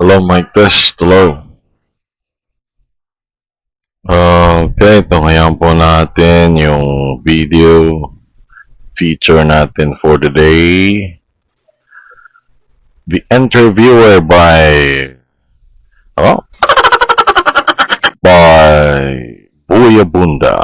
Hello, mic test. Hello. Okay, ito ngayon po natin yung video feature natin for the day. The interviewer oh, by Buyabunda.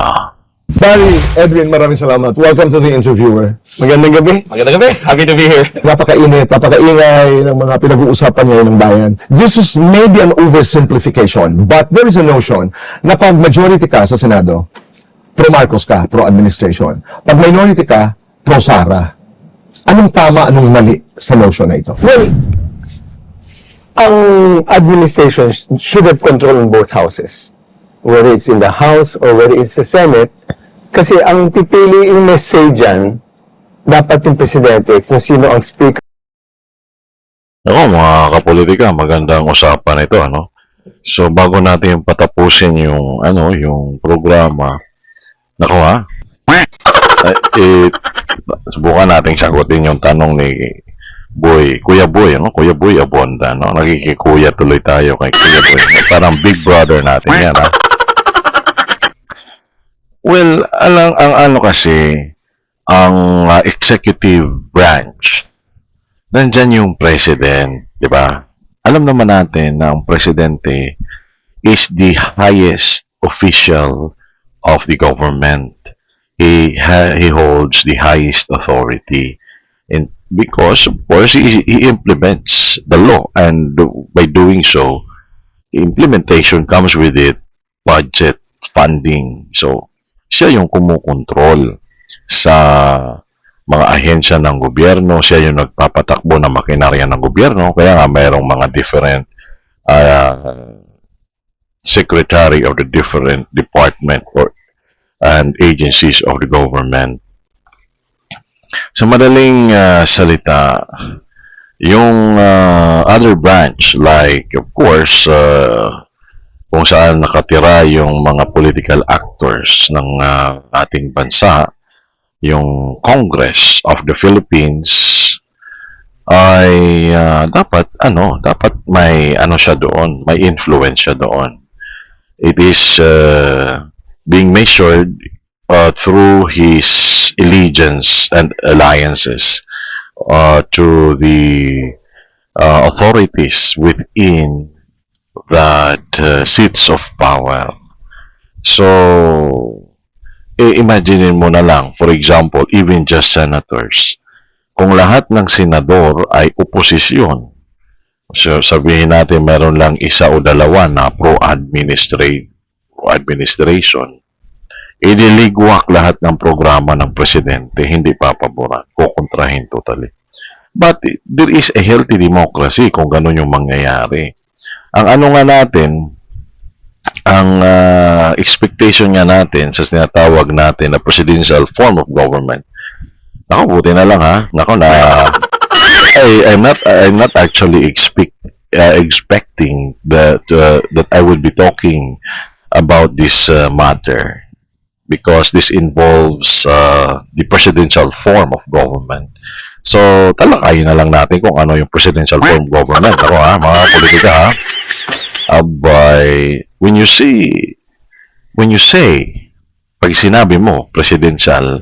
Barry, Edwin, maraming salamat. Welcome to the interviewer. Magandang gabi. Magandang gabi. Happy to be here. Napakainit, napakaingay ng mga pinag-uusapan ngayon ng bayan. This is maybe an oversimplification, but there is a notion na pag majority ka sa Senado, pro-Marcos ka, pro-administration. Pag minority ka, pro-Sara. Anong tama, anong mali sa notion na ito? Well, ang administration should have control in both houses. Whether it's in the House or whether it's the Senate. Kasi ang pipili yung may say dyan, dapat yung presidente kung sino ang speaker. Ako mga kapolitika, magandang usapan ito, ano? So bago natin patapusin yung yung programa, nako ha. Subukan nating sagutin yung tanong ni Kuya Boy, ano? Kuya Boy Abonda, no? Nakikikuya tuloy tayo kay Kuya Boy. Parang big brother natin yan, ha? Well, ang kasi, ang executive branch, nandyan yung president, di ba? Alam naman natin na ang presidente is the highest official of the government. He holds the highest authority. And because, of course, he implements the law. And by doing so, implementation comes with it, budget, funding. So, siya yung kumukontrol sa mga ahensya ng gobyerno, siya yung nagpapatakbo ng makinarya ng gobyerno, kaya nga mayroong mga different secretary of the different department and agencies of the government. Sa madaling salita, yung other branch, like of course, kung saan nakatira yung mga political actors ng ating bansa, yung Congress of the Philippines ay dapat may siya doon, may influence siya doon. It is being measured through his allegiance and alliances to the authorities within that seats of power. So, imagine mo na lang, for example, even just senators. Kung lahat ng senador ay oposisyon, so sabihin natin meron lang isa o dalawa na pro-administration, ililigwak lahat ng programa ng presidente, hindi papaboran, kukontrahin totally. But there is a healthy democracy kung ganun yung mangyayari. Ang nga natin, ang expectation nga natin sa tinatawag natin na presidential form of government. Nako, buti na lang ha. Nako na I'm not actually expecting that I would be talking about this matter because this involves the presidential form of government. So, talakayin na lang natin kung ano yung presidential form of government. Ako ha, mga politika ha. When you say, pag sinabi mo, presidential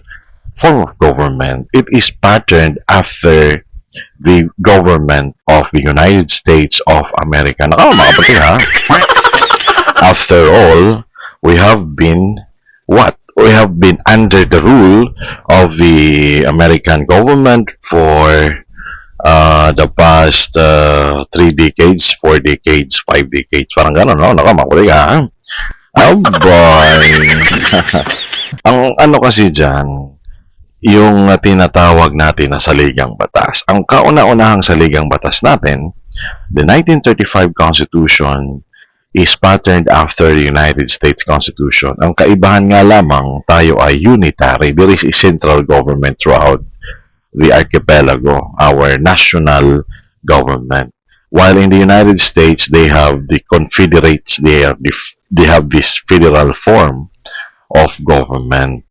form of government, it is patterned after the government of the United States of America. Naka, mga kapatid ha. After all, we have been under the rule of the American government for the past 3 decades, 4 decades, 5 decades. Parang gano'n, no? Nakamakulit ka. Oh boy! Ang kasi dyan, yung tinatawag natin na saligang batas. Ang kauna-unahang saligang batas natin, the 1935 Constitution is patterned after the United States Constitution. Ang kaibahan nga lamang, tayo ay unitary. There is a central government throughout the archipelago, our national government. While in the United States, they have the confederates, they have this federal form of government.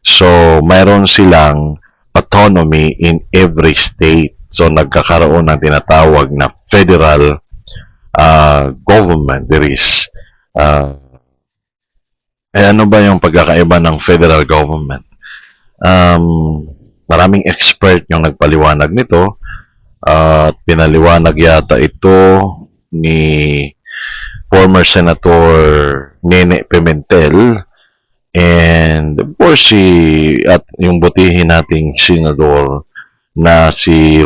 So, mayroon silang autonomy in every state. So, nagkakaroon ng tinatawag na federal government, there is ano ba yung pagkakaiba ng federal government? Maraming expert yung nagpaliwanag nito at pinaliwanag yata ito ni former Senator Nene Pimentel and of course at yung butihin nating senador na si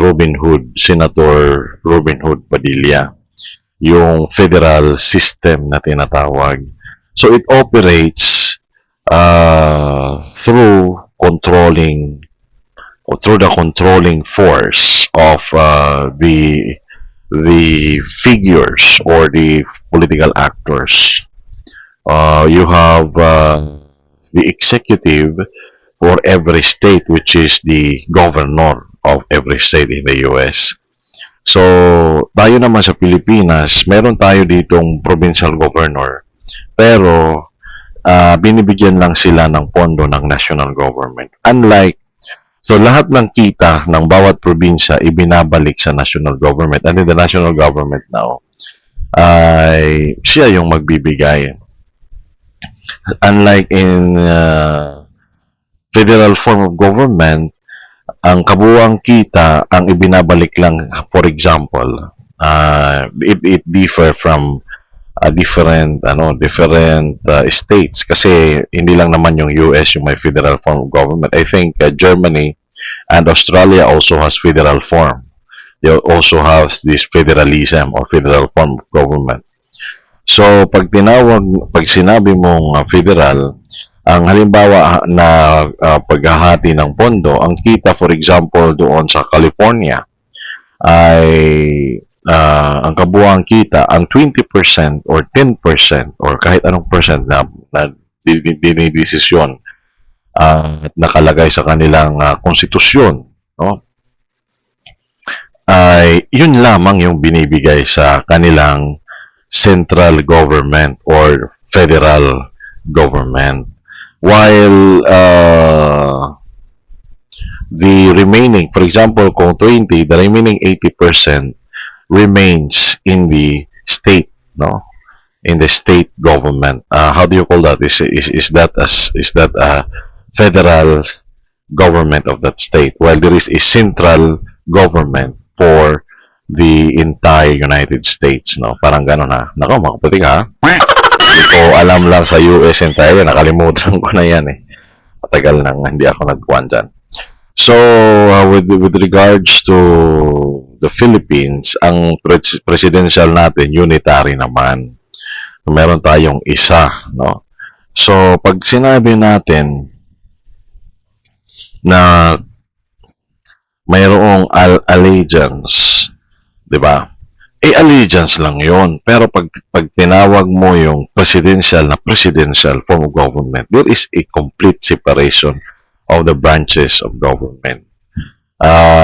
Senator Robin Hood Padilla, yung federal system na tinatawag. So it operates through the controlling force of the figures or the political actors. You have the executive for every state, which is the governor of every state in the US. So, tayo naman sa Pilipinas, meron tayo ditong provincial governor, pero binibigyan lang sila ng pondo ng national government. So lahat ng kita ng bawat probinsya ibinabalik sa national government. And the national government now ay siya yung magbibigay. Unlike in federal form of government, ang kabuuang kita ang ibinabalik lang, for example, it differ from different states kasi hindi lang naman yung US yung may federal form of government. I think Germany and Australia also has federal form. They also have this federalism or federal form of government. So pag sinabi mong federal, ang halimbawa na paghahati ng pondo, ang kita for example doon sa California ay ang kabuuang kita, ang 20% or 10% or kahit anong percent na dinidesisyon at nakalagay sa kanilang konstitusyon, no? Ay yun lamang yung binibigay sa kanilang central government or federal government. While the remaining, for example, kung 20, the remaining 80% remains in the state, no? In the state government. How do you call that? Is that a federal government of that state? While there is a central government for the entire United States, no? Parang gano'n ha. Nako, makaputi ka. Hindi ko alam lang sa US and Thailand. Nakalimutan ko na yan eh. Matagal nang hindi ako nagkuhan dyan. So, with regards to the Philippines, ang presidential natin, unitary naman. Meron tayong isa, no? So, pag sinabi natin na mayroong allegiance, di ba? Allegiance lang yon. Pero pag tinawag mo yung presidential form of government, there is a complete separation of the branches of government.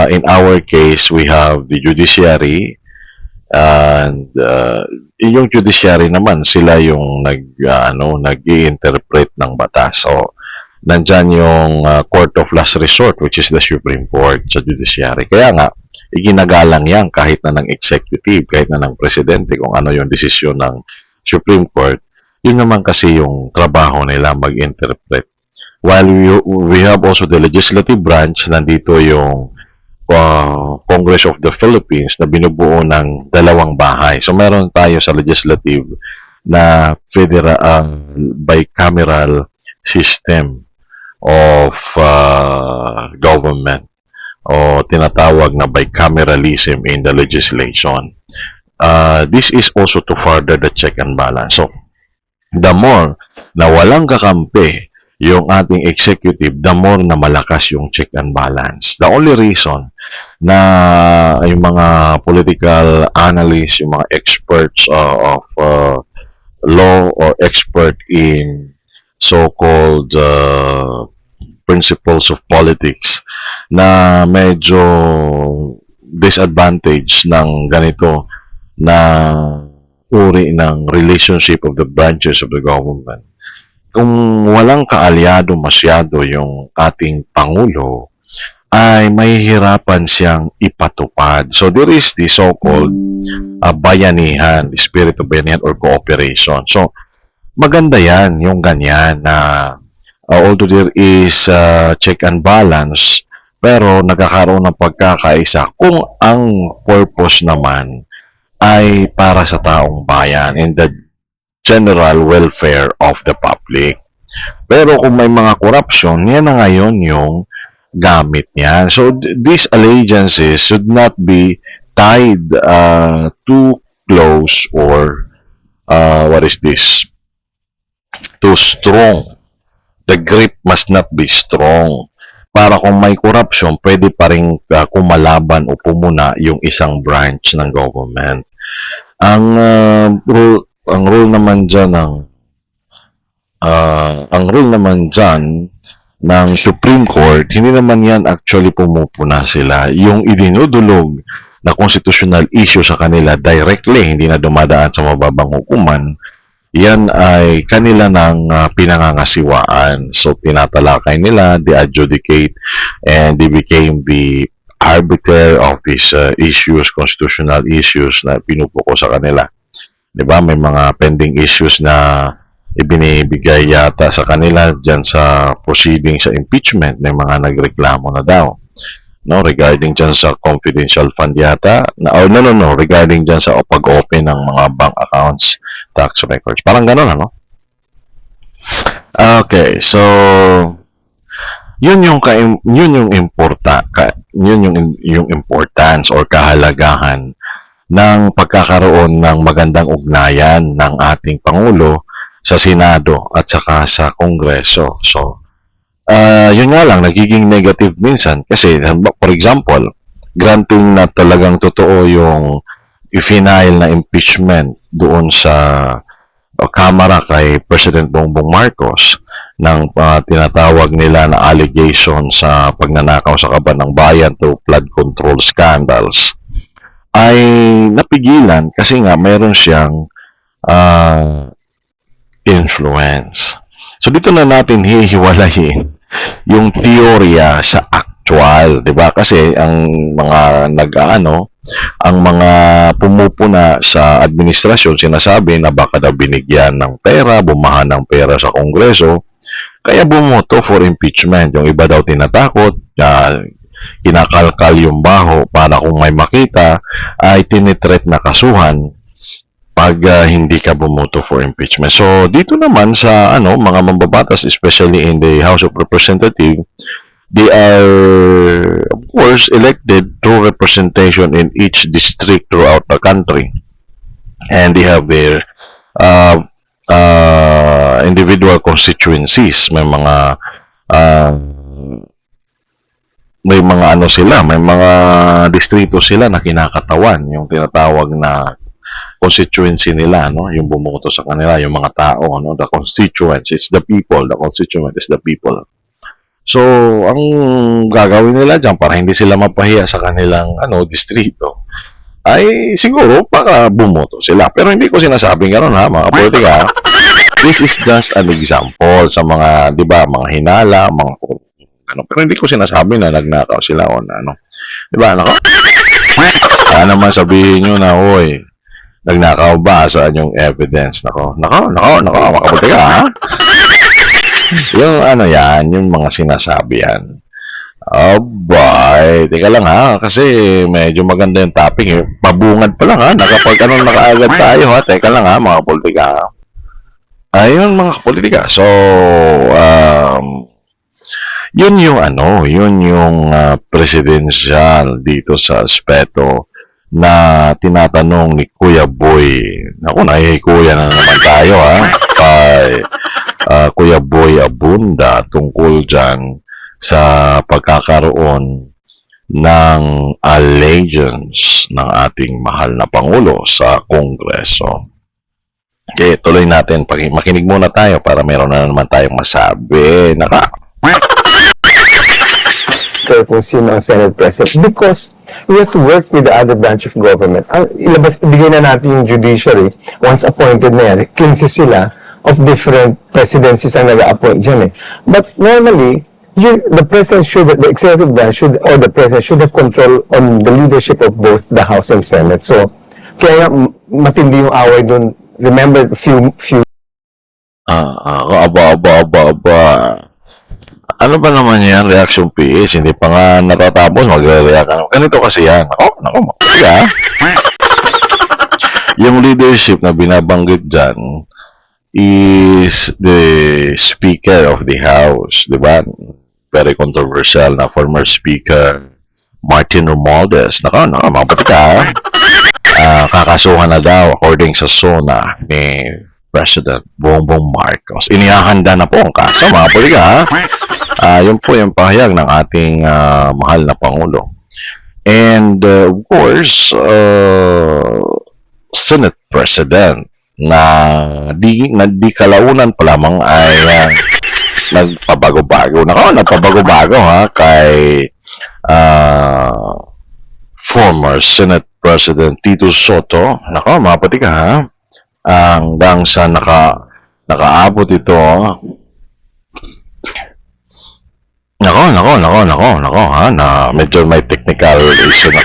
In our case, we have the judiciary, and yung judiciary naman, sila yung nag-i-interpret ng batas. So, nandyan yung court of last resort, which is the Supreme Court sa judiciary. Kaya nga, iginagalang yan kahit na ng executive, kahit na ng presidente, kung ano yung desisyon ng Supreme Court, yun naman kasi yung trabaho nila mag-interpret. While we have also the legislative branch, nandito yung Congress of the Philippines na binubuo ng dalawang bahay. So meron tayo sa legislative na federal bicameral system of government o tinatawag na bicameralism in the legislation. This is also to further the check and balance. So the more na walang kakampi yung ating executive, the more na malakas yung check and balance. The only reason na yung mga political analysts, yung mga experts of law or expert in so-called principles of politics na medyo disadvantage ng ganito na uri ng relationship of the branches of the government. Kung walang kaalyado masyado yung ating Pangulo, ay mahihirapan siyang ipatupad. So there is the so-called bayanihan, the spirit of bayanihan or cooperation. So maganda yan, yung ganyan na although there is check and balance, pero nagkakaroon ng pagkakaisa kung ang purpose naman ay para sa taong bayan and the general welfare of the public. Pero kung may mga corruption, yan na ngayon yung gamit niyan. So these allegiances should not be tied too close or what is this? Too strong. The grip must not be strong. Para kung may corruption, pwede pa rin kumalaban o pumuna yung isang branch ng government. Ang rule naman dyan ng Supreme Court, hindi naman yan actually pumupuna sila. Yung idinudulog na constitutional issue sa kanila directly, hindi na dumadaan sa mababang hukuman, yan ay kanila ng pinangangasiwaan. So, tinatalakay nila, they adjudicate, and they became the arbiter of these issues, constitutional issues na pinupuko sa kanila. Diba? May mga pending issues na ibinibigay yata sa kanila dyan sa proceeding sa impeachment. May mga nagreklamo na daw. No, regarding dyan sa confidential fund yata. Regarding dyan sa pag-open ng mga bank accounts, tax records. Parang gano'n, ano? Okay, so yun yung importance or kahalagahan ng pagkakaroon ng magandang ugnayan ng ating Pangulo sa Senado at saka sa Kongreso. So, yun nga lang, nagiging negative minsan. Kasi, for example, granting na talagang totoo yung i-final na impeachment doon sa Kamara kay President Bongbong Marcos ng tinatawag nila na allegation sa pagnanakaw sa kaban ng bayan to flood control scandals, ay napigilan kasi nga mayroon siyang influence. So dito na natin hihiwalayin yung teorya sa actual, 'di ba? Kasi ang mga ang mga pumupuna sa administrasyon sinasabi na baka daw binigyan ng pera, bumahan ng pera sa Kongreso, kaya bumoto for impeachment. Yung iba daw tinatakot, kinakalkal yung baho para kung may makita ay tinitreat na kasuhan pag hindi ka bumoto for impeachment. So dito naman sa mga mambabatas, especially in the House of Representatives, they are of course elected through representation in each district throughout the country, and they have their individual constituencies. May mga may mga distrito sila na kinakatawan, yung tinatawag na constituency nila, yung bumoto sa kanila, yung mga tao, the constituents, it's the people, the constituent is the people. So, ang gagawin nila dyan para hindi sila mapahiya sa kanilang distrito, ay siguro para bumoto sila. Pero hindi ko sinasabing gano'n, ha, mga politika. This is just an example sa mga, di ba, mga hinala, mga pero hindi ko sinasabi na nagnakaw sila o na, di ba, kaya naman sabihin nyo na, oy, nagnakaw ba? Saan yung evidence? Nako, makabuti ka, ha? Yung yan, yung mga sinasabi yan. Oh boy, teka lang ha, kasi medyo maganda yung topic eh. Pabungad pa lang ha, nakaagad tayo ha. Teka lang ha, mga politika. Ayun mga politika. So, yun yung presidential dito sa aspeto na tinatanong ni Kuya Boy. Naku, kuya na naman tayo ha. Kay Kuya Boy Abunda tungkol dyan sa pagkakaroon ng allegiance ng ating mahal na Pangulo sa Kongreso. Okay, tuloy natin. Makinig muna tayo para meron na naman tayong masabi. Kung sino ang Senate President, because we have to work with the other branch of government. Ibigay na natin yung judiciary, once appointed na yan, 15 sila of different presidencies ang nag-appoint dyan eh. But normally, the executive branch should, or the president should have control on the leadership of both the House and Senate. So, kaya matindi yung away dun. Remember, few Aba. Ano ba naman yan, reaction PH? Hindi pa nga natatapos, magre-react ka. Ganito kasi yan. Nako, kaya. Yung leadership na binabanggit dyan is the Speaker of the House, di ba? Very controversial na former Speaker Martin Romualdez. Nako, mapati ka. Kakasuhan na daw according sa SONA ni President Bongbong Marcos. Inihahanda na po ang kaso, mga poliga. Yun po yung pahayag ng ating mahal na Pangulo. And of course, Senate President na di kalaunan pa lamang ay nagpabago-bago. Nagpabago-bago kay former Senate President Tito Soto. Mga patika hanggang sa nakaabot ito. Na medyo may technical issue na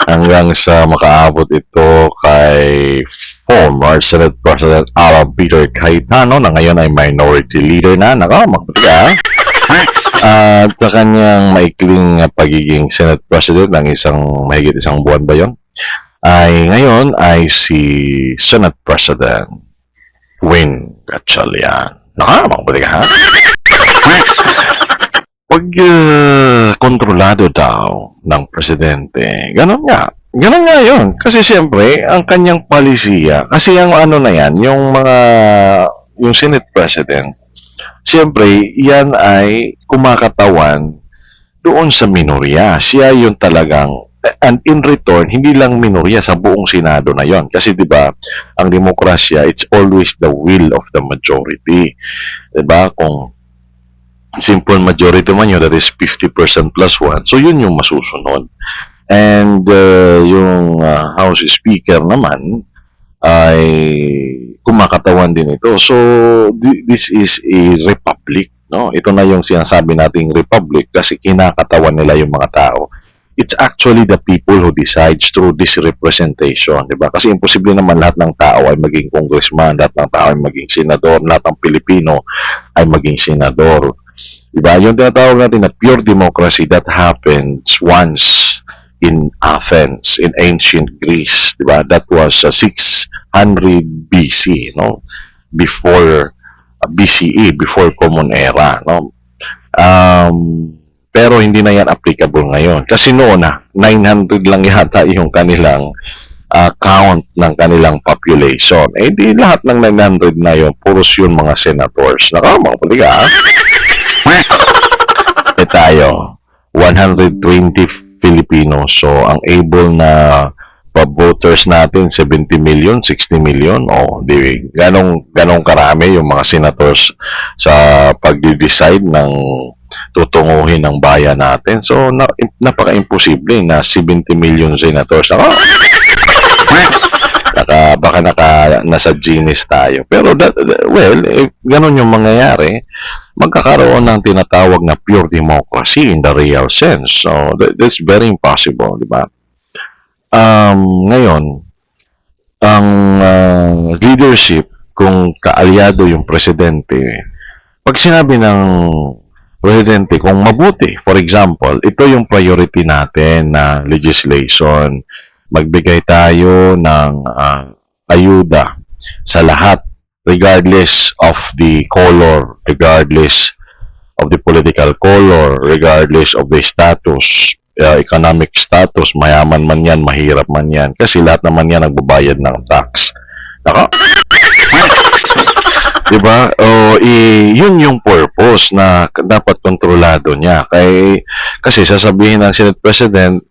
hanggang sa makaabot ito kay former Senate President Alan Peter Cayetano na ngayon ay minority leader na. Magpatika. At sa kanyang maikling pagiging Senate President ng mahigit isang buwan ba yun? Ay ngayon ay si Senate President Win Gatchalian. Magpatika Pag kontrolado daw ng presidente, ganun nga yun. Kasi siyempre, ang kanyang palisiya, kasi yung na yan, yung Senate President, siyempre, yan ay kumakatawan doon sa minorya. Siya yung talagang, and in return, hindi lang minorya sa buong Senado na yon. Kasi di ba ang demokrasya, it's always the will of the majority. Di ba Kung simple majority man yun, that is 50% plus 1. So, yun yung masusunod. And yung House Speaker naman ay kumakatawan din ito. So, this is a republic. No? Ito na yung sinasabi nating republic kasi kinakatawan nila yung mga tao. It's actually the people who decides through this representation. Diba? Kasi imposible naman lahat ng tao ay maging congressman, lahat ng tao ay maging senador, lahat ng Pilipino ay maging senador. Diba? Yung tinatawag natin na pure democracy that happens once in Athens, in ancient Greece. Diba? That was 600 BC, no? Before BCE, before Common Era. No? Pero hindi na yan applicable ngayon. Kasi noon 900 lang yata yung kanilang count ng kanilang population. Eh di lahat ng 900 na yun, puros yun mga senators. Mga poliga. Tayo, 120 Filipinos. So, ang able na voters natin, 70 million, 60 million. Di ganong karami yung mga senators sa pag-decide ng tutunguhin ng bayan natin. So, napaka-imposible na 70 million senators. Baka nasa genius tayo. Pero, ganon yung mangyayari. Magkakaroon ng tinatawag na pure democracy in the real sense. So, that's very impossible, di ba? Ngayon, ang leadership, kung kaalyado yung presidente, pag sinabi ng presidente, kung mabuti, for example, ito yung priority natin na legislation, magbigay tayo ng ayuda sa lahat, regardless of the color, regardless of the political color, regardless of the status, economic status, mayaman man yan, mahirap man yan, kasi lahat naman yan nagbabayad ng tax. Diba? Yun yung purpose na dapat kontrolado niya. Kasi sasabihin ng Senate President,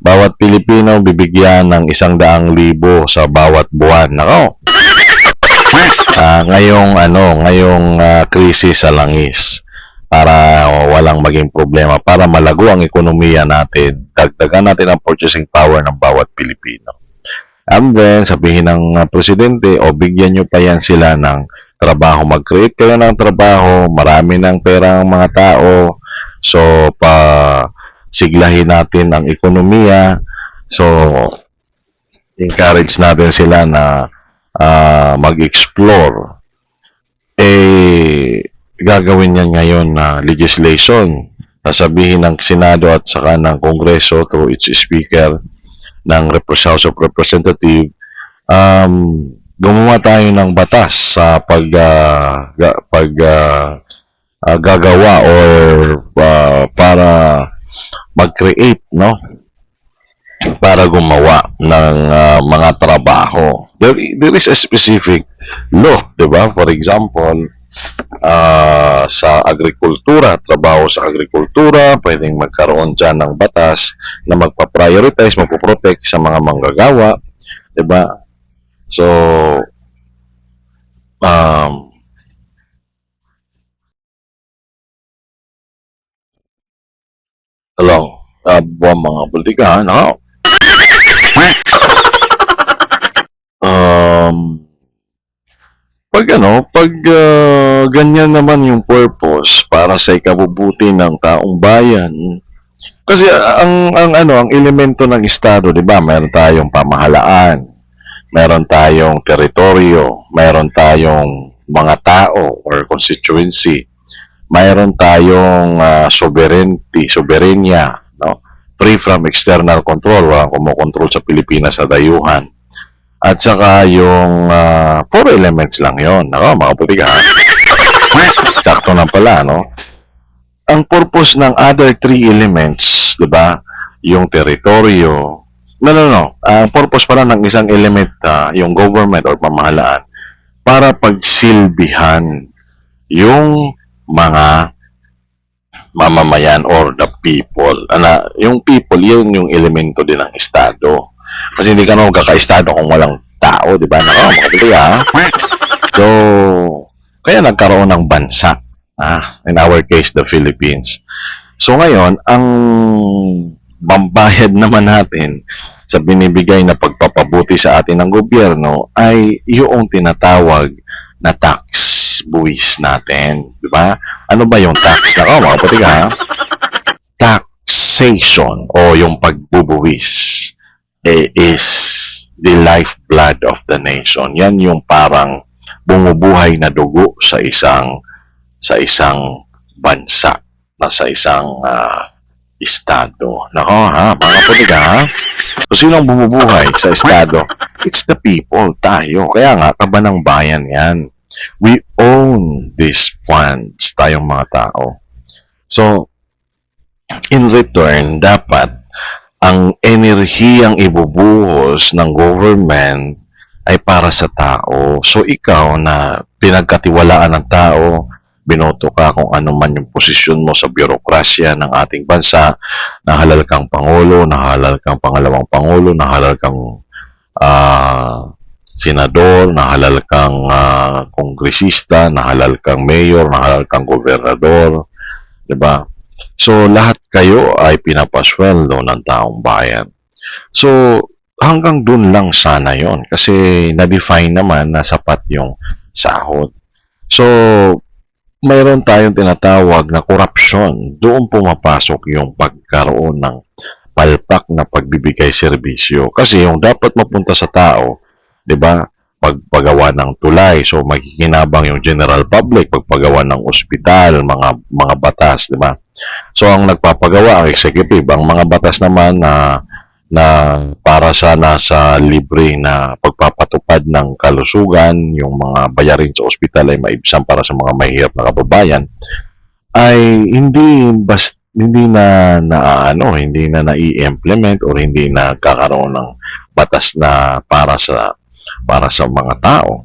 bawat Pilipino bibigyan ng 100,000 sa bawat buwan. Ngayong krisis sa langis, para walang maging problema, para malago ang ekonomiya natin, dagdagan natin ang purchasing power ng bawat Pilipino. And then, sabihin ng presidente, bigyan nyo pa yan sila ng trabaho, mag-create kayo ng trabaho, marami ng pera ang mga tao, so siglahin natin ang ekonomiya, so encourage natin sila na mag-explore. Gagawin yan ngayon na legislation. Sasabihin ng Senado at saka ng Kongreso through its speaker ng House of Representative, gumawa tayo ng batas sa gagawa or para mag-create, no? Para gumawa ng mga trabaho. There is a specific law, di ba? For example, sa agrikultura, trabaho sa agrikultura, pwedeng magkaroon dyan ng batas na magpa-prioritize, magpo-protect sa mga manggagawa, di ba? So, buwang mga politikahan, pag ganyan naman yung purpose para sa ikabubuti ng taong bayan, kasi ang elemento ng estado, 'di ba? Meron tayong pamahalaan, meron tayong teritoryo, meron tayong mga tao or constituency, mayroon tayong soberenya, no? Free from external control, walang kumokontrol sa Pilipinas sa dayuhan. At saka yung 4 elements lang yon. Ako, mga putika. Sakto na pala, no? Ang purpose ng other 3 elements, di ba? Yung teritoryo. No. Ang purpose pala ng isang element, yung government or pamahalaan, para pagsilbihan yung mga mamamayan or the people. Yung people, yun yung elemento din ng estado. Kasi hindi ka naman magkaka-estado kung walang tao, di ba? So, kaya nagkaroon ng bansa. In our case, the Philippines. So ngayon, ang bambayad naman natin sa binibigay na pagpapabuti sa atin ng gobyerno ay yung tinatawag na tax buwis natin, di ba? Ano ba yung tax? Mga putika, taxation o yung pagbubuwis is the lifeblood of the nation. Yan yung parang bumubuhay na dugo sa isang bansa, na sa isang estado. Mga putika, so sinong bumubuhay sa estado? It's the people, tayo. Kaya nga, taba ng bayan yan. We own these funds, tayong mga tao. So, in return, dapat ang enerhiyang ibubuhos ng government ay para sa tao. So, ikaw na pinagkatiwalaan ng tao, binoto ka kung ano man yung posisyon mo sa bürokrasya ng ating bansa, nahalal kang Pangulo, nahalal kang Pangalawang Pangulo, nahalal kang senador, nahalal kang kongresista, nahalal kang mayor, nahalal kang gobernador, di ba? So, lahat kayo ay pinapasweldo ng taong bayan. So, hanggang dun lang sana yon kasi na-define naman na sapat yung sahod. So, mayroon tayong tinatawag na korupsyon. Doon pumapasok yung pagkaroon ng palpak na pagbibigay serbisyo. Kasi yung dapat mapunta sa tao, di ba? Pagpagawa ng tulay, so magkikinabang yung general public, pagpagawa ng ospital, mga batas, di ba? So ang nagpapagawa ang executive, ang mga batas naman na para sana sa libre na pagpapatupad ng kalusugan, yung mga bayarin sa ospital ay maibsan para sa mga mahirap na kababayan, ay hindi na nai-implement or hindi na kakaroon ng batas na para sa mga tao.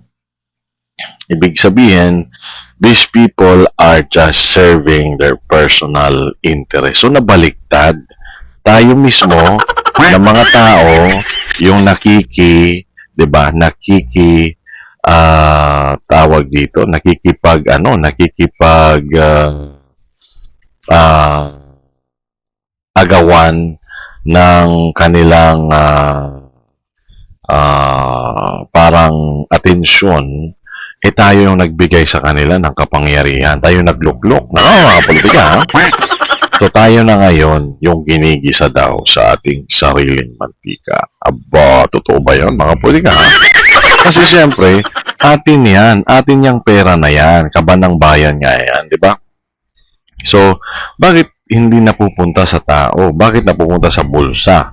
Ibig sabihin, these people are just serving their personal interest. So nabaliktad. Tayo mismo na mga tao yung tawag dito, agawan ng kanilang parang atensyon tayo yung nagbigay sa kanila ng kapangyarihan. Tayo yung nagluklok. Mga politika, ha? So tayo na ngayon yung ginigisa daw sa ating sariling mantika. Aba, totoo ba yun, mga politika? Kasi siyempre, atin yan. Atin yung pera na yan. Kaban ng bayan nga yan, di ba? So, bakit hindi napupunta sa tao? Bakit napupunta sa bulsa?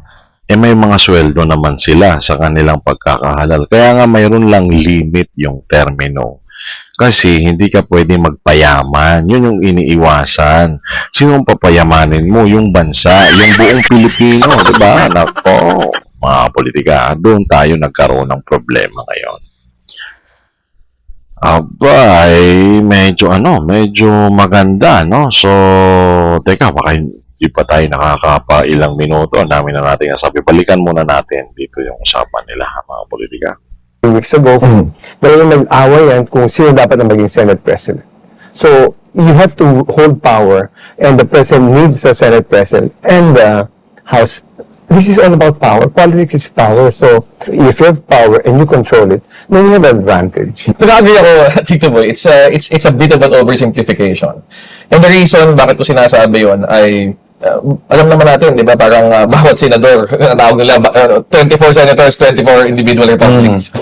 May mga sweldo naman sila sa kanilang pagkakahalal. Kaya nga mayroon lang limit yung termino. Kasi hindi ka pwede magpayaman. Yun yung iniiwasan. Sinong papayamanin mo? Yung bansa, yung buong Pilipino, di ba? Nako, mga politika, doon tayo nagkaroon ng problema ngayon. Aba, medyo maganda, no? So, teka, baka hindi pa tayo nakakapa ilang minuto. Ang dami na natin nasabi. Balikan muna natin dito yung usapan nila, mga politika. Weeks ago, talagang nag-away yan kung sino dapat na maging Senate President. So, you have to hold power and the President needs the Senate President and the House. This is all about power. Politics is power. So, if you have power and you control it, then you have an advantage. Nag-agree ako, Tito Boy. It's a bit of an oversimplification. And the reason bakit ko sinasabi yon ay alam naman natin, di ba, parang bawat senador, tawag nila, 24 senators, 24 individual republics.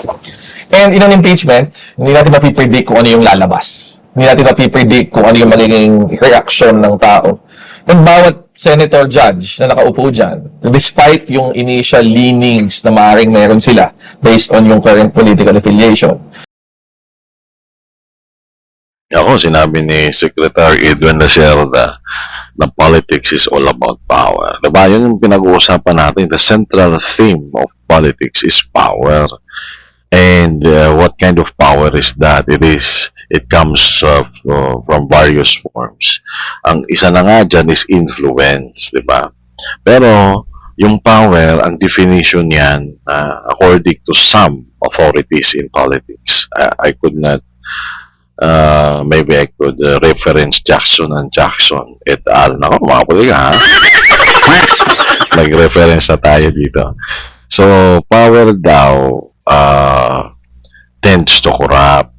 And in an impeachment, hindi natin mapipredict kung ano yung lalabas. Hindi natin mapipredict kung ano yung magiging reaction ng tao. And bawat senator judge na nakaupo dyan, despite yung initial leanings na maaaring meron sila based on yung current political affiliation, Ako, sinabi ni Secretary Edwin Lacerda na politics is all about power. Diba? Yun yung pinag-uusapan natin. The central theme of politics is power. And what kind of power is that? It comes from various forms. Ang isa na nga dyan is influence, di ba? Pero yung power, ang definition niyan, according to some authorities in politics, I could not, maybe I could reference Jackson and Jackson et al. Nako, mga politika, ha? Nag-reference na tayo dito. So, power daw, tends to corrupt.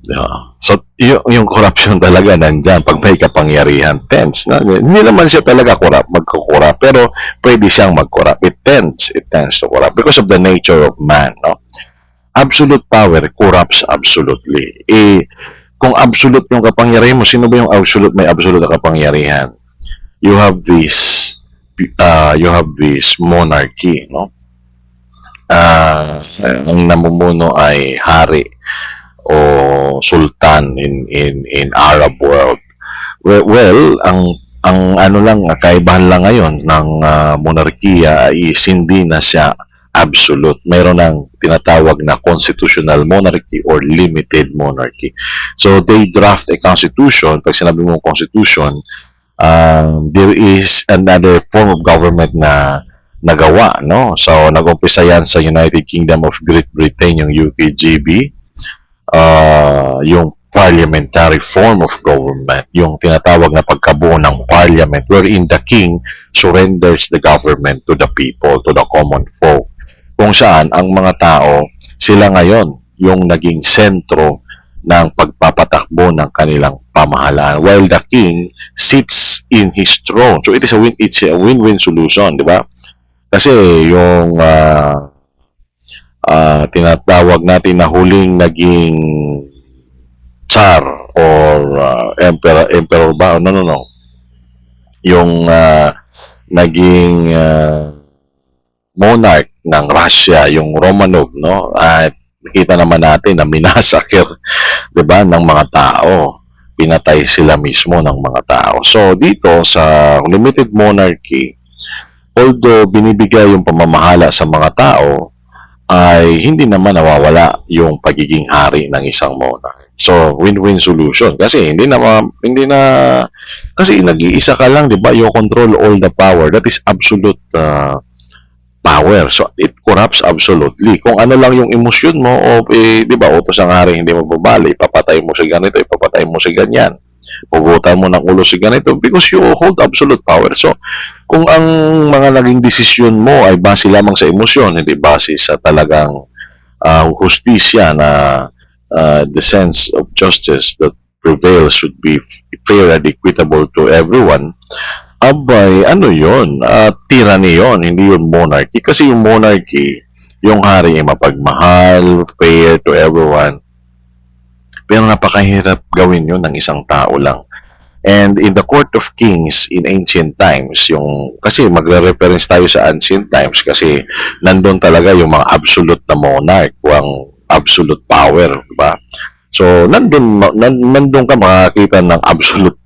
So, yung corruption talaga nandyan. Pag may kapangyarihan, tends. No? Hindi naman siya talaga magkukorrupt, pero pwede siyang mag-corrupt. It tends to corrupt because of the nature of man. No? Absolute power corrupts absolutely. Kung absolute yung kapangyarihan mo, sino ba yung absolute may absolute na kapangyarihan? You have this monarchy, no? Ang namumuno ay hari o sultan in Arab world. Well, ang ano lang, kaibahan lang ngayon ng monarkiya ay hindi na siya absolute. Mayroon ng tinatawag na constitutional monarchy or limited monarchy. So they draft a constitution. Pag sinabi mo constitution, there is another form of government na nagawa, no? So, nag-umpisa yan sa United Kingdom of Great Britain, yung UKGB, yung parliamentary form of government, yung tinatawag na pagkabuo ng parliament, wherein the king surrenders the government to the people, to the common folk, kung saan ang mga tao, sila ngayon, yung naging sentro ng pagpapatakbo ng kanilang pamahalaan, while the king sits in his throne. So, it's a win-win solution, di ba? Kasi yung tinatawag natin na huling naging tsar or emperor ba? No. Yung naging monarch ng Russia, yung Romanov, no? At nakita naman natin na minasakir, 'di ba, ng mga tao. Pinatay sila mismo ng mga tao. So dito sa limited monarchy, although binibigay yung pamamahala sa mga tao, ay hindi naman nawawala yung pagiging hari ng isang monarch. So, win-win solution. Kasi kasi nag-iisa ka lang, di ba? You control all the power. That is absolute power. So, it corrupts absolutely. Kung ano lang yung emosyon mo, di ba, utos ang hari, hindi mo babali, ipapatay mo si ganito, ipapatay mo si ganyan. Pugutan mo ng ulo si ganito because you hold absolute power. So, kung ang mga naging desisyon mo ay base lamang sa emosyon, hindi base sa talagang hustisya na the sense of justice that prevails should be fair and equitable to everyone, abay, ano yun? Tyranny yun, hindi yun monarchy. Kasi yung monarchy, yung hari ay mapagmahal, fair to everyone. Pero napakahirap gawin yun ng isang tao lang. And in the court of kings in ancient times, kasi magre-reference tayo sa ancient times kasi nandun talaga yung mga absolute na monarch, yung absolute power, di ba? So, nandun ka makakita ng absolute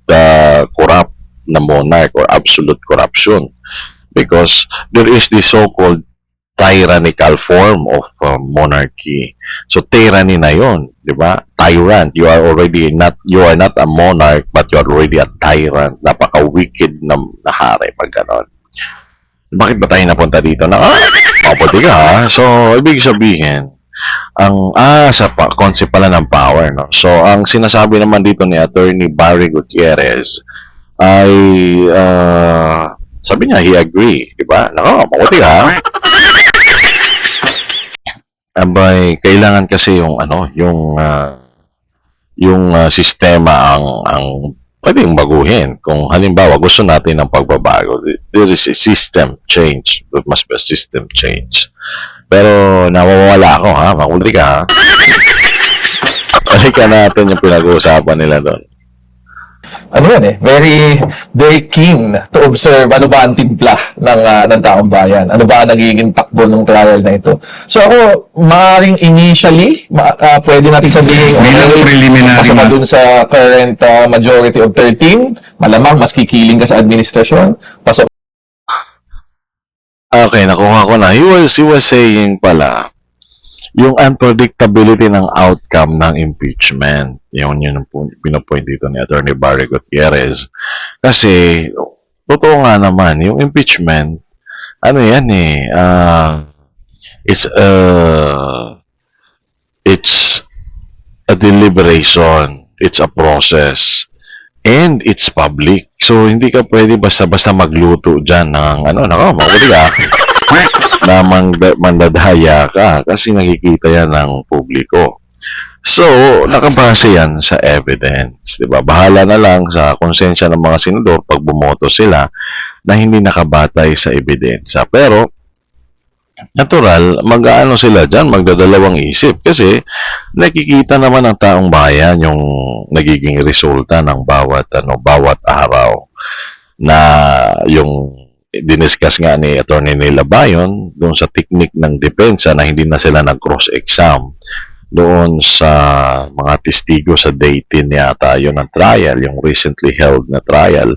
corrupt na monarch or absolute corruption. Because there is this so-called tyrannical form of monarchy. So tyranny na 'yon, 'di ba? Tyrant, you are not a monarch but you are already a tyrant. Napaka-wicked na hari pag gano'n. Bakit ba tayo napunta dito na maputi ka ha? So ibig sabihin sa concept pala ng power, no? So ang sinasabi naman dito ni Attorney Barry Gutierrez ay sabi niya he agree, 'di ba? Nako, maputi ka ha? Abay, kailangan kasi yung sistema ang pwedeng baguhin. Kung halimbawa gusto natin ng pagbabago, there is a system change. There must be a system change. Pero nawawala ako ha, makulit ka ha. Balikan natin yung pinag-uusapan nila doon. Ano yan very very keen to observe ano ba ang timpla ng taong bayan. Ano ba ang nagiging takbo ng trial na ito. So ako, maaaring initially, pwede natin sabihin, pasama dun sa current majority of 13, malamang mas kikiling ka sa administrasyon. Pasok. Okay, nakuha ko na. He was saying pala, yung unpredictability ng outcome ng impeachment. Yun yung pinopoint dito ni Attorney Barry Gutierrez. Kasi, totoo nga naman, yung impeachment, ano yan it's a deliberation, it's a process, and it's public. So, hindi ka pwede basta-basta magluto dyan ng, mabuti ka, na mandadaya ka kasi nakikita yan ng publiko. So, nakabase yan sa evidence, 'di ba? Bahala na lang sa konsensya ng mga senador pag bumoto sila na hindi nakabatay sa ebidensya. Pero natural, mag-aano sila diyan, magdadalawang isip kasi nakikita naman ng taong bayan yung nagiging resulta ng bawat araw na yung diniscuss nga ni Attorney Nela Bayon doon sa technique ng depensa na hindi na sila nag-cross-exam doon sa mga testigo sa day 10 yata yun ng trial, yung recently held na trial.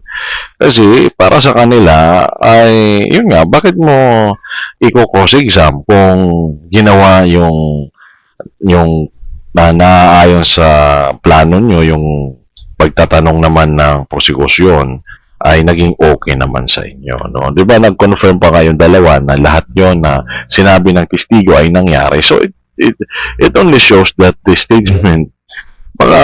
Kasi para sa kanila ay, yun nga, bakit mo i-cross-exam kung ginawa yung naaayon sa plano nyo, yung pagtatanong naman ng prosekusyon ay naging okay naman sa inyo, no? 'Di ba nag-confirm pa kayong dalawa na lahat 'yon na sinabi ng testigo ay nangyari. So it only shows that the statement, baka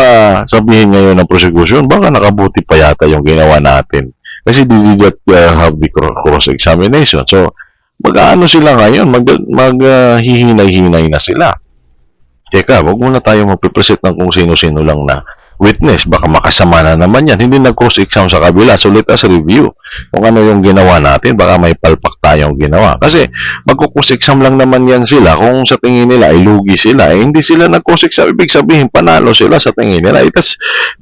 sabihin ngayon ng prosecution, baka nakabuti pa yata yung ginawa natin. Kasi did not have the cross-examination. So mag-aano sila ngayon, maghihinay-hinay na sila. Teka, wag muna tayo magpipresent ng kung sino-sino lang na witness. Baka makasama na naman yan. Hindi nag-cross-exam sa kabila. So, let us review kung ano yung ginawa natin. Baka may palpak tayong ginawa. Kasi, mag-cross-exam lang naman yan sila. Kung sa tingin nila ay lugi sila, hindi sila nag-cross-exam. Ibig sabihin, panalo sila sa tingin nila.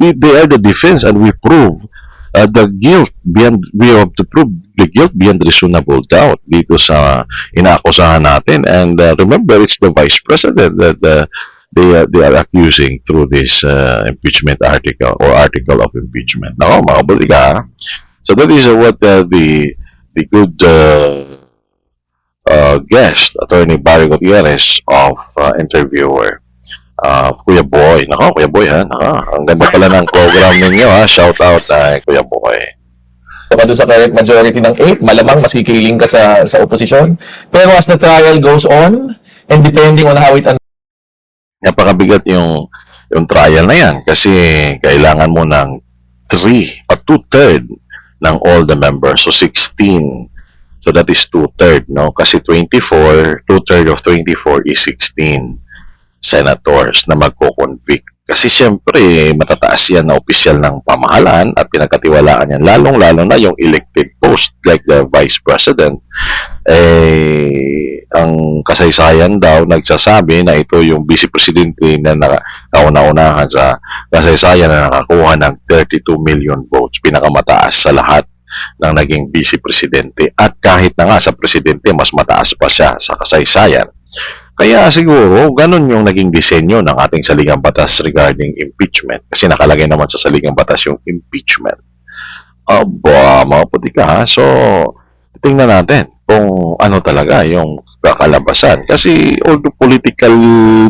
They are the defense and we prove the guilt we have to prove the guilt beyond reasonable doubt dito sa inaakusahan natin. And remember, it's the Vice President that they are accusing through this impeachment article or article of impeachment. Nako, makabuli ka. So that is what the good guest, Attorney Barry Gutierrez of interviewer. Kuya Boy. Nako, Kuya Boy ha. Nako, ang ganda pala ng program ninyo ha. Shout out Kuya Boy. Ka doon sa current majority ng 8, malamang mas kikiling ka sa oposisyon. Pero as the trial goes on, and depending on how it napakabigat yung trial na yan kasi kailangan mo ng 3 or 2/3 ng all the members. So 16. So that is 2/3, no? Kasi 24, 2/3 of 24 is 16. senators na magko-convict. Kasi siyempre, matataas yan na opisyal ng pamahalaan at pinagkatiwalaan yan. Lalong-lalo na yung elected post like the Vice President. Ang kasaysayan daw nagsasabi na ito yung Vice Presidente na kauna-unahan sa kasaysayan na nakakuha ng 32 million votes. Pinakamataas sa lahat ng naging Vice Presidente. At kahit na nga sa Presidente, mas mataas pa siya sa kasaysayan. Kaya siguro, ganun yung naging disenyo ng ating saligang batas regarding impeachment. Kasi nakalagay naman sa saligang batas yung impeachment. Aba, mga putika ha. So, tingnan natin kung ano talaga yung kakalabasan. Kasi although politically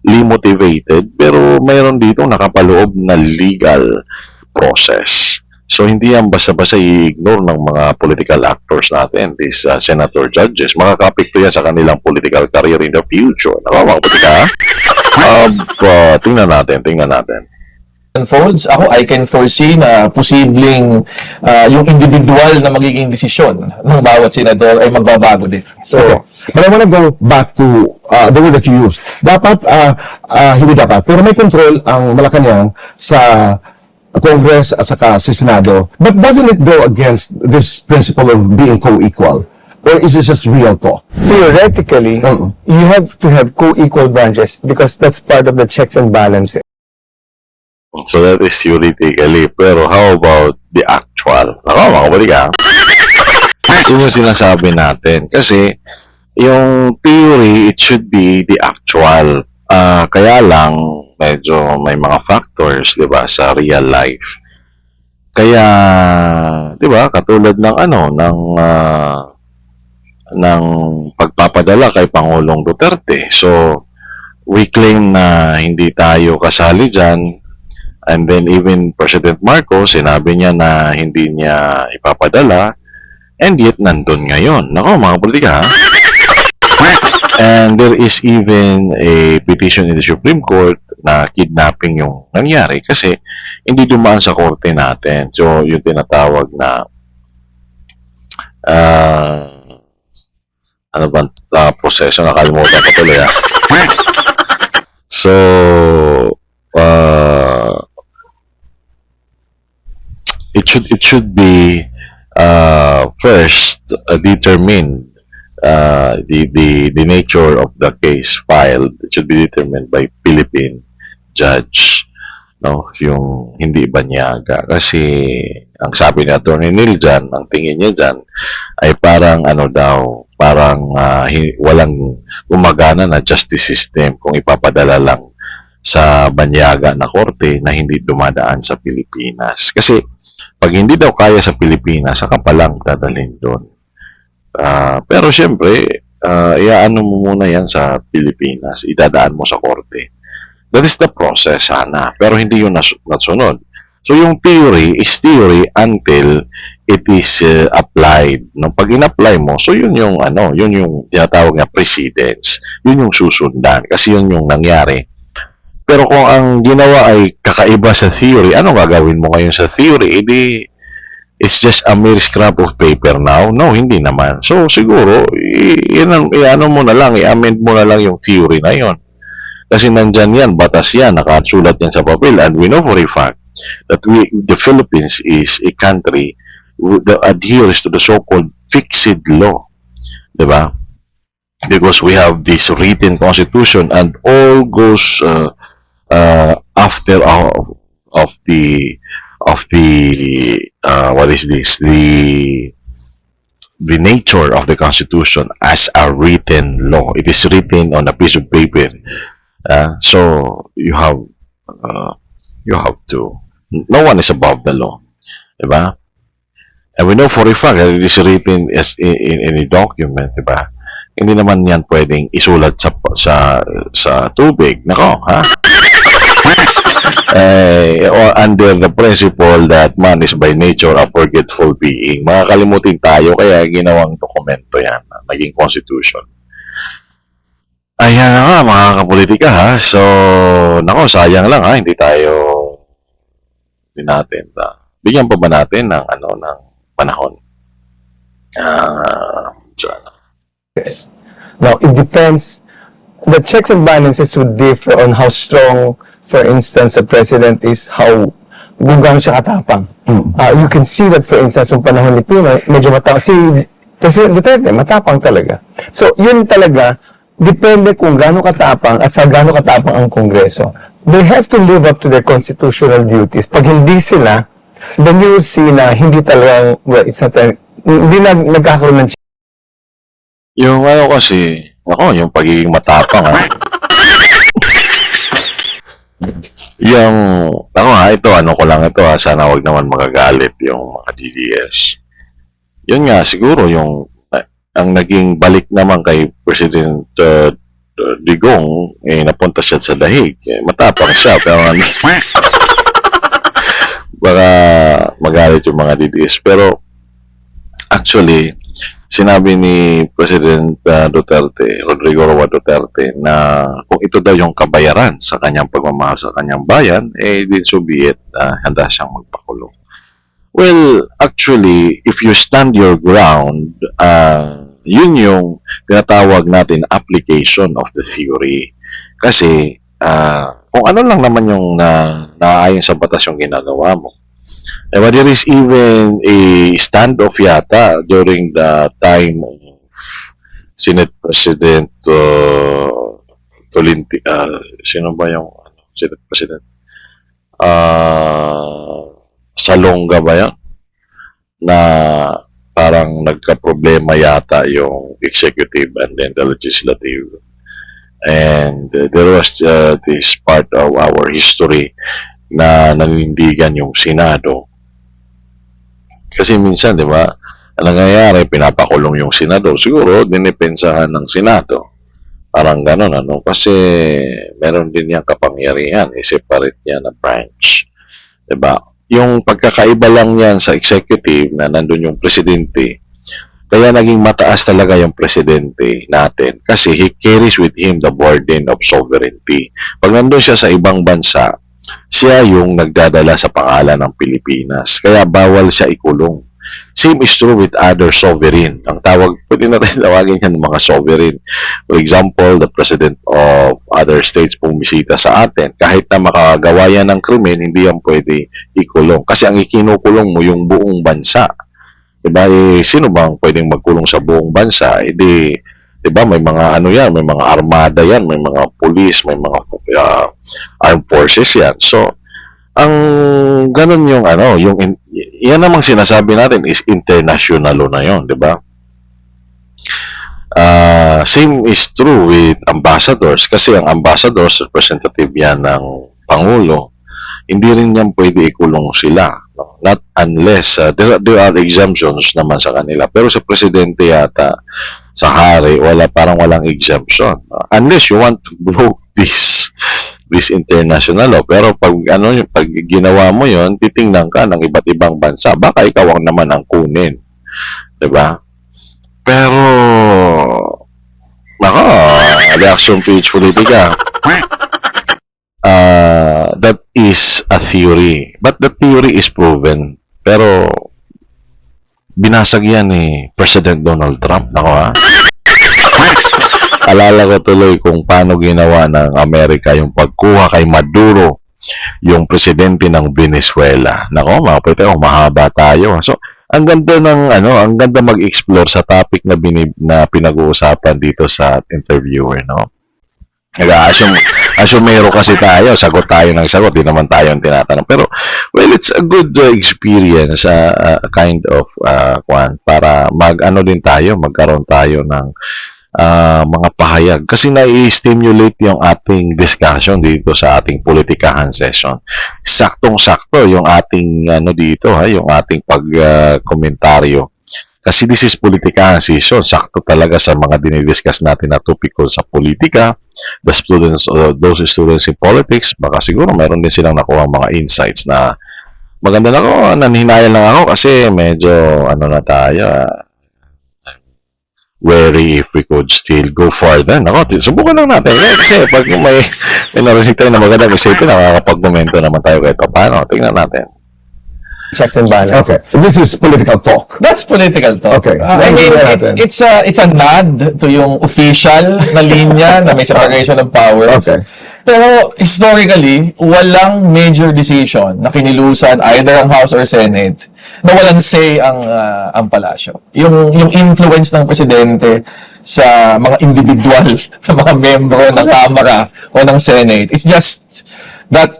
motivated, pero mayroon dito nakapaloob na legal process. So, hindi yan basta-basta i-ignore ng mga political actors natin, these senator judges. Makakapekto yan sa kanilang political career in the future. Nakawakot ka? Tingnan natin. Unfolds, ako, I can foresee na posibleng yung individual na magiging desisyon ng bawat senador ay magbabago din. So, But I want to go back to the word that you used. Dapat, hindi dapat, pero may control ang Malacanang sa Congress at saka sa Senado. But doesn't it go against this principle of being co-equal? Or is this just real talk? Theoretically, you have to have co-equal branches because that's part of the checks and balances. So that is theoretically. Pero how about the actual? Makabali ka. Yun yung sinasabi natin. Kasi, yung theory, it should be the actual. Kaya lang, medyo may mga factors, di ba, sa real life. Kaya, di ba, katulad ng ng pagpapadala kay Pangulong Duterte. So, we claim na hindi tayo kasali dyan. And then even President Marcos, sinabi niya na hindi niya ipapadala. And yet, nandun ngayon. Nako, mga politika, ha? And there is even a petition in the Supreme Court na kidnapping yung nangyari kasi hindi dumaan sa korte natin. So, yung tinatawag na ano ba proseso, nakalimutan ko tuloy ha. So, it should be first determined the nature of the case filed. It should be determined by Philippine judge, no, yung hindi banyaga. Kasi ang sabi ni Attorney Neil dyan, ang tingin niya dyan ay parang parang walang gumagana na justice system kung ipapadala lang sa banyaga na korte na hindi dumadaan sa Pilipinas. Kasi pag hindi daw kaya sa Pilipinas, saka pa lang dadalhin doon. Pero syempre, iaano mo muna yan sa Pilipinas, idadaan mo sa korte. That is the process sana, pero hindi yun nasunod. So yung theory is theory until it is applied. No, pag in-apply mo, so yun yung tinatawag na precedence. Yun yung susundan kasi yun yung nangyari. Pero kung ang ginawa ay kakaiba sa theory, ano gagawin mo ngayon sa theory? It's just a mere scrap of paper now? No, hindi naman. So, siguro, i-amend mo na lang yung theory na yon. Kasi nandyan yan, batas yan, nakasulat yan sa papel. And we know for a fact that the Philippines is a country that adheres to the so-called fixed law. Diba? Because we have this written constitution and all goes after of the what is this, the nature of the Constitution as a written law. It is written on a piece of paper. So you have to, no one is above the law, diba? And we know for a fact that it is written as in a document, diba? Hindi naman yan pwedeng isulat sa tubig. Nako, ha? Or under the principle that man is by nature a forgetful being. Makakalimutin tayo, kaya ginawang dokumento yan, naging constitution. Ayan na nga, mga kapolitika, ha? So, nako, sayang lang, ha? Hindi natin, bigyan pa ba natin ng panahon? Now, it depends the checks and balances would differ on how strong, for instance, the president is, how kung gaano siya katapang. You can see that, for instance, yung panahon ni Pinoy, medyo matapang. Si President Duterte, matapang talaga. So, yun talaga, depende kung gaano katapang at sa gaano katapang ang Kongreso. They have to live up to their constitutional duties. Pag hindi sila, then you will see na hindi talaga, well, it's not a, hindi nagkakaroon ng Yung ano kasi, yung pagiging matapang, yung, ito, ko lang ito, sana wag naman magagalit yung mga DDS. Yun nga, siguro yung, ang naging balik naman kay President Digong, napunta siya sa dahig. Matapang siya, pero baka magalit yung mga DDS. Pero, actually, sinabi ni President Duterte, Rodrigo Roa Duterte, na kung ito daw yung kabayaran sa kanyang pagmamahal sa kanyang bayan, din so be it, handa siyang magpakulong. Well, actually, if you stand your ground, yun yung tinatawag natin application of the theory. Kasi, kung ano lang naman yung naayon sa batas yung ginagawa mo. But there is even a standoff yata during the time of Senate President Tolentino, sino ba yung Senate President? Salonga ba yan? Na parang nagka-problema yata yung executive and then the legislative. And there was this part of our history na nanindigan yung Senado. Kasi minsan, di ba, ang nangyayari, pinapakulong yung Senado. Siguro, dinipensahan ng Senado. Parang gano'n, Kasi meron din niyang kapangyarihan. I-separate niya na branch. Di ba? Yung pagkakaiba lang yan sa executive na nandun yung presidente, kaya naging mataas talaga yung presidente natin. Kasi he carries with him the burden of sovereignty. Pag nandun siya sa ibang bansa, siya yung nagdadala sa pangalan ng Pilipinas. Kaya bawal siya ikulong. Same is true with other sovereign. Ang tawag, pwede natin tawagin yan mga sovereign. For example, the president of other states pumisita sa atin. Kahit na makagawa yan ng krimen, hindi yan pwede ikulong. Kasi ang ikinukulong mo yung buong bansa. Diba? Sino bang pwedeng magkulong sa buong bansa? Diba, may mga yan, may mga armada yan, may mga police, may mga armed forces yan. So, ang ganun yung yan namang sinasabi natin is international na yon, di ba? Same is true with ambassadors kasi ang ambassadors, representative yan ng Pangulo, hindi rin yan pwede ikulong sila. No? Not unless, there are exemptions naman sa kanila. Pero sa presidente yata, sa hari, parang walang exemption. Unless you want to blow this international law. Pero pag ginawa mo yon, titingnan ka ng iba't ibang bansa. Baka ikaw ang naman ang kunin. 'Di ba? Pero reaction page politika. That is a theory. But the theory is proven. Pero binasag yan ni President Donald Trump. Alala ko tuloy kung paano ginawa ng Amerika yung pagkuha kay Maduro, yung presidente ng Venezuela. Mga pwede, mahaba tayo. So, ang ganda ang ganda mag-explore sa topic na pinag-uusapan dito sa interviewer, Nag-assumero kasi tayo, sagot tayo ng sagot, di naman tayo ang tinatanong. Pero, well, it's a good experience, kind of, para din tayo, magkaroon tayo ng mga pahayag. Kasi na-stimulate yung ating discussion dito sa ating politikahan session. Saktong-sakto yung ating, yung ating pag-komentaryo. Kasi this is politikahan session. Sakto talaga sa mga dinidiscuss natin na topiko sa politika. The students, those students in politics, baka siguro mayroon din silang nakuha mga insights na maganda na ako. Nanhinayan lang ako kasi medyo, na tayo, wary if we could still go further. Subukan lang natin. Kasi pag may narinig tayo na magandang isipin, nakakapag-komento naman tayo kahit paano. Tingnan natin. checks and balances. Okay. This is political talk. That's political talk. Okay. I mean, Naiintindihan natin. it's a nod to yung official na linya na may separation of powers. Okay. Pero historically, walang major decision na kinilusan either ang House or Senate na walang say ang palasyo. Yung influence ng presidente sa mga individual, sa mga membro ng Kamara o ng Senate, it's just that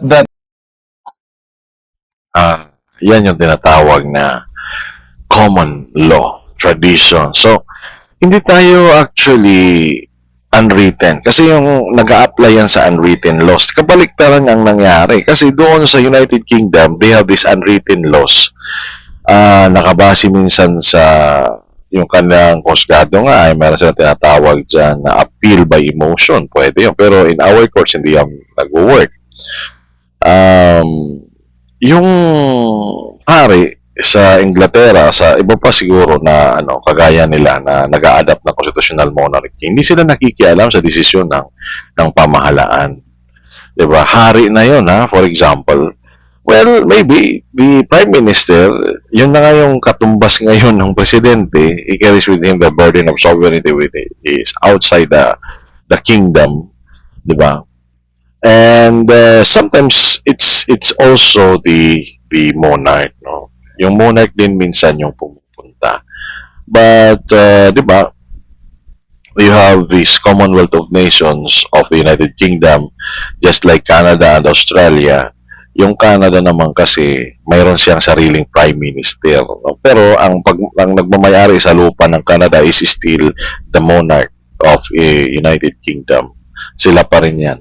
Yan yung tinatawag na common law, tradition. So, hindi tayo actually unwritten. Kasi yung nag-a-apply yan sa unwritten laws, kabaliktaran ang nangyari. Kasi doon sa United Kingdom, they have these unwritten laws. Nakabase minsan sa yung kanilang konsulado nga ay meron silang tinatawag dyan na appeal by emotion. Pwede yun. Pero in our courts, hindi yan nag-work. Yung hari sa Inglaterra, sa iba pa siguro na kagaya nila na nag-a-adapt ng constitutional monarchy, hindi sila nakikialam sa desisyon ng pamahalaan. 'Di ba? Hari na 'yon, ha, for example. Well, maybe the prime minister, yun na nga yung katumbas ngayon ng presidente, he carries with him the burden of sovereignty with it. He is outside the kingdom, 'di ba? And sometimes it's also the monarch, no? Yung monarch din minsan yung pumupunta. But 'di ba? You have this Commonwealth of Nations of the United Kingdom, just like Canada and Australia. Yung Canada naman kasi mayroon siyang sariling prime minister, no? Pero ang nagmamayari sa lupa ng Canada is still the monarch of United Kingdom. Sila pa rin 'yan.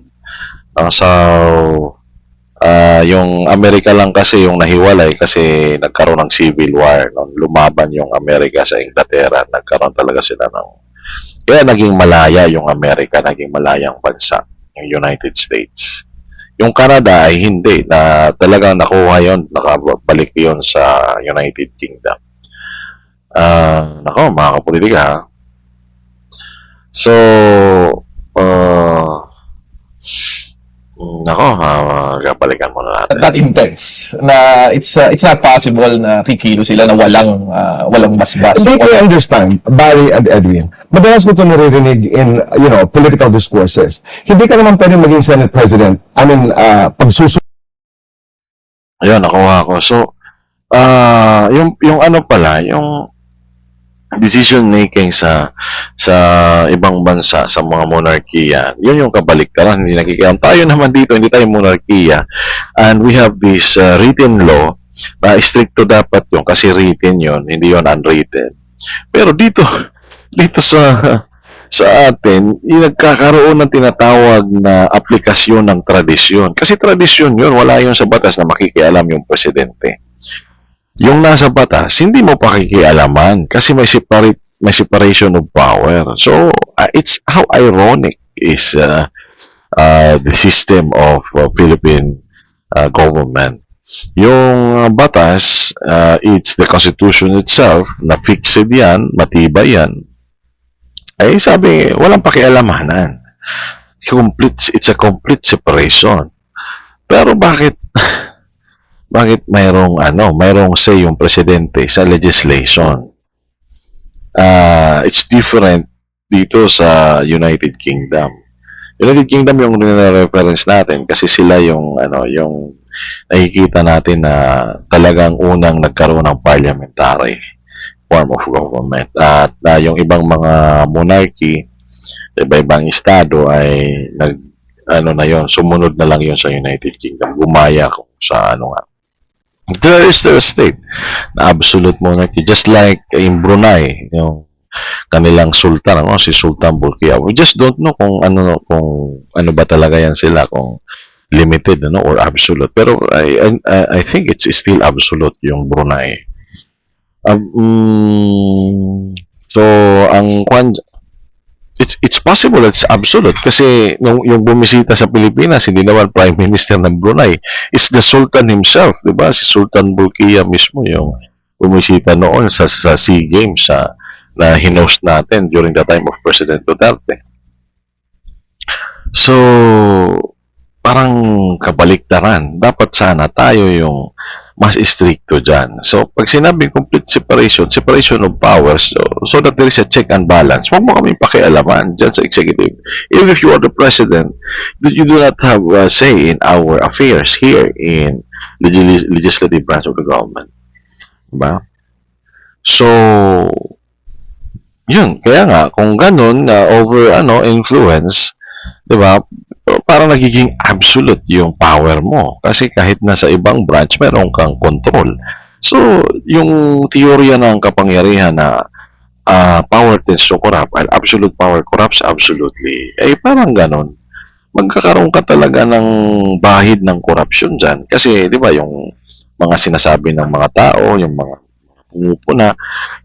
So, yung Amerika lang kasi yung nahiwalay kasi nagkaroon ng civil war. No? Lumaban yung Amerika sa Inglaterra. Nagkaroon talaga sila ng... Kaya naging malaya yung Amerika, naging malayang bansa, yung United States. Yung Canada ay hindi, na talagang nakuha yon, nakabalik yon sa United Kingdom. Nako, mga kapolitika, ha? So, balikan muna natin. that intense na it's not possible na kikilo sila na walang basbas. Hindi ko understand, Barry and Edwin. Madalas ko ito naririnig in, political discourses. Hindi ka naman pwede maging Senate President. Pagsusunod. Ayun, nakuha ko. So, yung ano pala, yung decision making sa ibang bansa, sa mga monarkiya, yun yung kabaliktaran, hindi nakikialam. Tayo naman dito, hindi tayo monarkiya, and we have this written law na stricto dapat yun, kasi written yun, hindi yun unwritten. Pero dito sa atin, yung nagkakaroon ng tinatawag na aplikasyon ng tradisyon. Kasi tradisyon yun, wala yun sa batas na makikialam yung presidente. Yung nasa batas, hindi mo pakikialaman kasi may separation of power. So, it's how ironic is the system of Philippine government. Yung batas, it's the constitution itself, na fixed yan, matibay yan. Ay sabi, walang pakialamanan. It's a complete separation. Pero bakit mayroong say yung presidente sa legislation? It's different dito sa United Kingdom. United Kingdom yung reference natin kasi sila yung nakikita natin na talagang unang nagkaroon ng parliamentary form of government. At yung ibang mga monarchy, iba-ibang estado ay sumunod na lang yon sa United Kingdom. Gumaya kung sa there is a state na absolute monarchy, just like in Brunei, yung kanilang sultan, si Sultan Bolkiah. We just don't know kung ano ba talaga yan sila, kung limited or absolute. Pero I think it's still absolute yung Brunei. So it's possible it's absolute kasi yung bumisita sa Pilipinas, hindi naman Prime Minister ng Brunei, it's the Sultan himself, di ba? Si Sultan Bolkiah mismo yung bumisita noon sa SEA Games na hinost natin during the time of President Duterte. So, parang kabaliktaran. Dapat sana tayo yung mas stricto dyan. So, pag sinabing complete separation of powers, so that there is a check and balance, huwag mo kami pakialaman dyan sa executive. Even if you are the president, you do not have a say in our affairs here in the legislative branch of the government. Diba? So, yun. Kaya nga, kung ganun, over, influence, diba, parang nagiging absolute yung power mo. Kasi kahit nasa ibang branch, meron kang control. So, yung teorya ng kapangyarihan na power tends to corrupt, while absolute power corrupts absolutely, parang ganun. Magkakaroon ka talaga ng bahid ng corruption dyan. Kasi, di ba, yung mga sinasabi ng mga tao, yung mga pumupuna,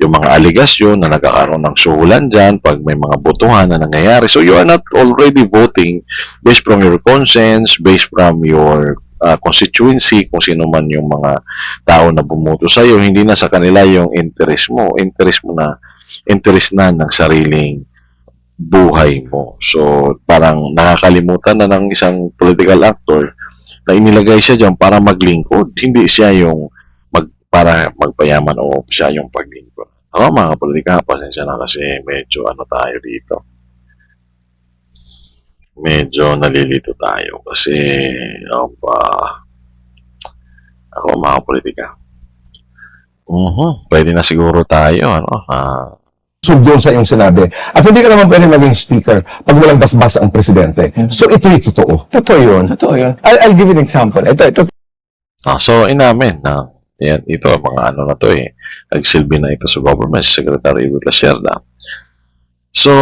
yung mga aligasyon na nagkakaroon ng suhulan dyan pag may mga botohan na nangyayari. So, you are not already voting based from your conscience, based from your constituency, kung sino man yung mga tao na bumoto sa'yo. Hindi na sa kanila yung interest mo. Interest na ng sariling buhay mo. So, parang nakakalimutan na ng isang political actor na inilagay siya dyan para maglingkod. Hindi siya yung para magpayaman o siya yung paglingkod. Ako mga politika, pasensya na kasi medyo tayo dito. Medyo nalilito tayo kasi ako mga politika. Pwede na siguro tayo, Doon sa iyong sinabi. At hindi ka naman pwede maging speaker pag walang basbas ang presidente. So, ito'y totoo. Totoo yun. Totoo yun. I'll give you an example. Ito. So, inamin na yan, ito, mga na to nagsilbi na ito sa government, Secretary Ivo Lacerda. So,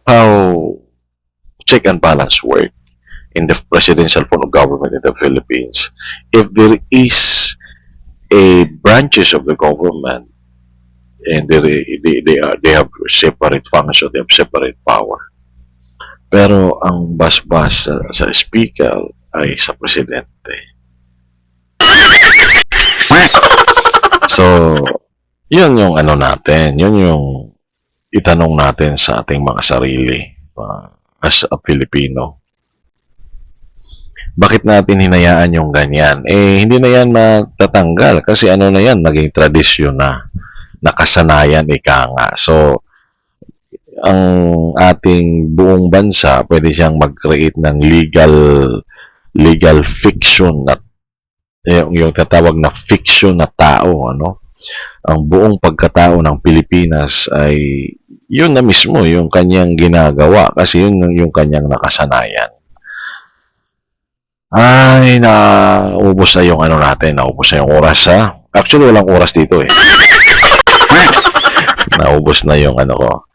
how check and balance work in the presidential form of government in the Philippines? If there is a branches of the government and they have separate function, they have separate power. Pero ang basbas sa speaker ay sa presidente. So, yun yung natin, yun yung itanong natin sa ating mga sarili as a Filipino. Bakit natin hinayaan yung ganyan? Hindi na yan matatanggal kasi na yan, naging tradisyon na, nakasanayan, ika nga. So, ang ating buong bansa, pwede siyang mag-create ng legal fiction na yung tatawag na fiction na tao, ang buong pagkatao ng Pilipinas ay yun na mismo yung kanyang ginagawa kasi yun yung kanyang nakasanayan. Ay, naubos na yung naubos na yung oras ha. Actually, walang oras dito naubos na yung ko.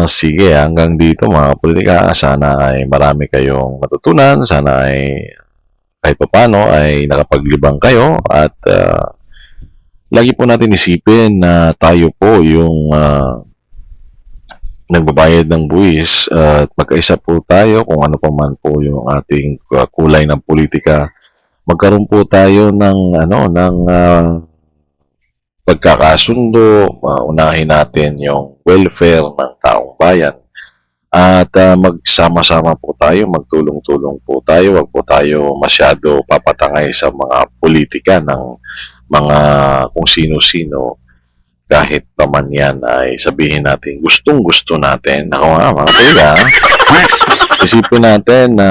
Sige, hanggang dito mga politika, sana ay marami kayong matutunan, sana ay kahit paano ay nakapaglibang kayo at lagi po natin isipin na tayo po yung nagbabayad ng buwis at magkaisa po tayo kung ano pa man po yung ating kulay ng politika. Magkaroon po tayo ng pagkakasundo, unahin natin yung welfare ng taong bayan. At magsama-sama po tayo, magtulong-tulong po tayo, wag po tayo masyado papatangay sa mga politika ng mga kung sino-sino. Kahit paman yan ay sabihin natin, gustong-gusto natin. Ako nga, mga kuya, isipin natin na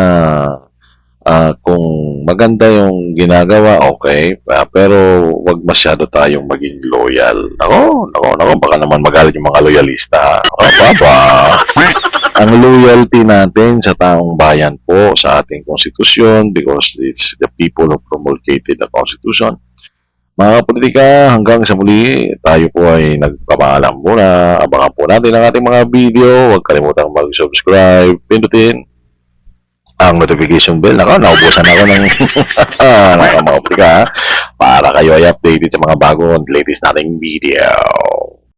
kung maganda yung ginagawa, okay, pero wag masyado tayong maging loyal. Nako, baka naman magalit yung mga loyalista. Ang loyalty natin sa taong bayan po, sa ating konstitusyon, because it's the people who promulgated the Constitution. Mga politika, hanggang sa muli, tayo po ay nagpapaalam muna. Abangan po natin ang ating mga video. Huwag kalimutang mag-subscribe, pindutin ang notification bell. Naubusan ako ng mga politika para kayo ay updated sa mga bagong latest nating video.